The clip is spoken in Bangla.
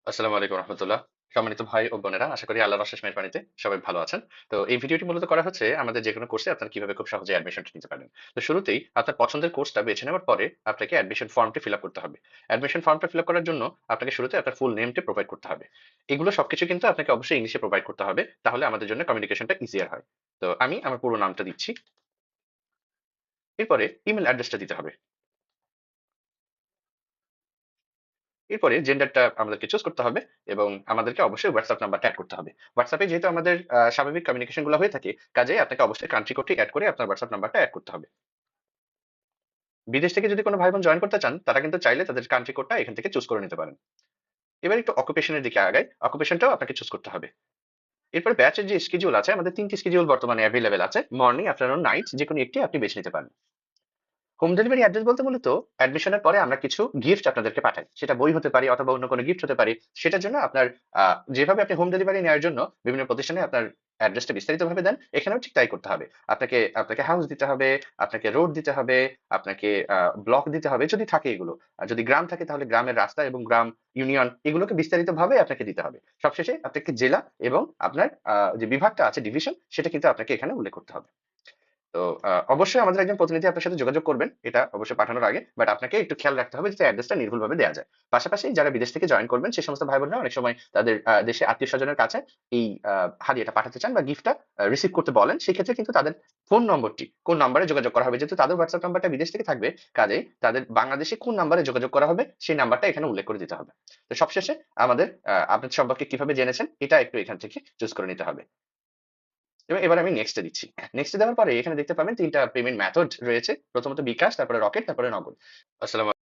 আসসালামু আলাইকুম রহমতুল্লাহ। সম্মানিত ভাই ও বোনেরা, আশা করি আল্লাহর অশেষ মেহেরবানিতে সবাই ভালো আছেন। তো এই ভিডিওটি মূলত করা হচ্ছে আমাদের যেকোনো কোর্সে আপনারা কিভাবে খুব সহজে অ্যাডমিশনটা নিতে পারেন। তো শুরুতেই আপনার পছন্দের কোর্সটা বেছে নেওয়ার পরে আপনাকে অ্যাডমিশন ফর্মটি ফিল আপ করতে হবে। অ্যাডমিশন ফর্মটা ফিল আপ করার জন্য আপনাকে শুরুতে আপনার ফুল নেমটি প্রোভাইড করতে হবে। এগুলো সবকিছু কিন্তু আপনাকে অবশ্যই ইংলিশে প্রোভাইড করতে হবে। তাহলে আমাদের জন্য কমিউনিকেশনটা ইজিয়ার হয়। তো আমি আমার পুরো নামটা দিচ্ছি। এরপরে ইমেইল অ্যাড্রেসটা দিতে হবে। এরপরে জেন্ডারটা আমাদেরকে চুজ করতে হবে এবং আমাদেরকে অবশ্যই WhatsApp নাম্বারটা এড করতে হবে। WhatsApp এ যেহেতু আমাদের স্বাভাবিক কমিউনিকেশন গুলো হয়ে থাকে, কাজেই আপনাকে অবশ্যই কান্ট্রি কোডটি এড করে আপনার WhatsApp নাম্বারটা এড করতে হবে। বিদেশ থেকে যদি কোনো ভাই বোন জয়েন করতে চান, তারা কিন্তু চাইলে তাদের কান্ট্রি কোডটা এখান থেকে চুজ করে নিতে পারেন। এবার একটু অকুপেশন এর দিকে আগাই। অকুপেশনটাও আপনাকে চুজ করতে হবে। এরপরে ব্যাচের যে শিডিউল আছে, আমাদের ৩ টি শিডিউল বর্তমানে এভেইলেবল আছে। মর্নিং, আফটারনুন, নাইট যেকোনো একটি আপনি বেছে নিতে পারেন। হোম ডেলিভারি অ্যাড্রেস বলতে মূলত অ্যাডমিশনের পরে আমরা কিছু গিফট আপনাদেরকে পাঠাই। সেটা বই হতে পারে অথবা অন্য কোনো গিফট হতে পারে। সেটার জন্য আপনার যেভাবে আপনি হোম ডেলিভারি নেওয়ার জন্য বিভিন্ন প্রতিষ্ঠানে আপনার অ্যাড্রেসটা বিস্তারিতভাবে দেন, এখানেও ঠিক তাই করতে হবে। আপনাকে হাউস দিতে হবে, আপনাকে রোড দিতে হবে, আপনাকে ব্লক দিতে হবে যদি থাকে এগুলো। আর যদি গ্রাম থাকে তাহলে গ্রামের রাস্তা এবং গ্রাম, ইউনিয়ন এগুলোকে বিস্তারিতভাবে আপনাকে দিতে হবে। সবশেষে আপনাকে জেলা এবং আপনার যে বিভাগটা আছে ডিভিশন সেটা কিন্তু আপনাকে এখানে উল্লেখ করতে হবে। তো অবশ্যই আমাদের একজন প্রতিনিধি আপনার সাথে যোগাযোগ করবেন। এটা অবশ্যই পাঠানোর আগে। বাট আপনাকে একটু খেয়াল রাখতে হবে যাতে অ্যাড্রেসটা নির্ভুলভাবে দেয়া যায়। পাশাপাশি যারা বিদেশ থেকে জয়েন করবেন সে সমস্ত ভাই-বোনরা অনেক সময় তাদের দেশে আত্মীয়স্বজনের কাছে এই হাদিয়াটা পাঠাতে চান বা গিফটটা রিসিভ করতে বলেন। সেক্ষেত্রে কিন্তু তাদের ফোন নম্বরটি কোন নাম্বারে যোগাযোগ করা হবে, যেহেতু তাদের WhatsApp নাম্বারটা বিদেশ থেকে থাকবে, কাজেই তাদের বাংলাদেশে কোন নাম্বারে যোগাযোগ করা হবে সেই নাম্বারটা এখানে উল্লেখ করে দিতে হবে। তো সবশেষে আমাদের আপনাদের সম্পর্কে কিভাবে জেনেছেন এটা একটু এখান থেকে চুজ করে নিতে হবে। এবং এবার আমি নেক্সট এ দিচ্ছি। নেক্সট এ দেওয়ার পরে এখানে দেখতে পাবেন ৩ টা পেমেন্ট মেথড রয়েছে। প্রথমত বিকাশ, তারপরে রকেট, তারপরে নগদ। আসসালামু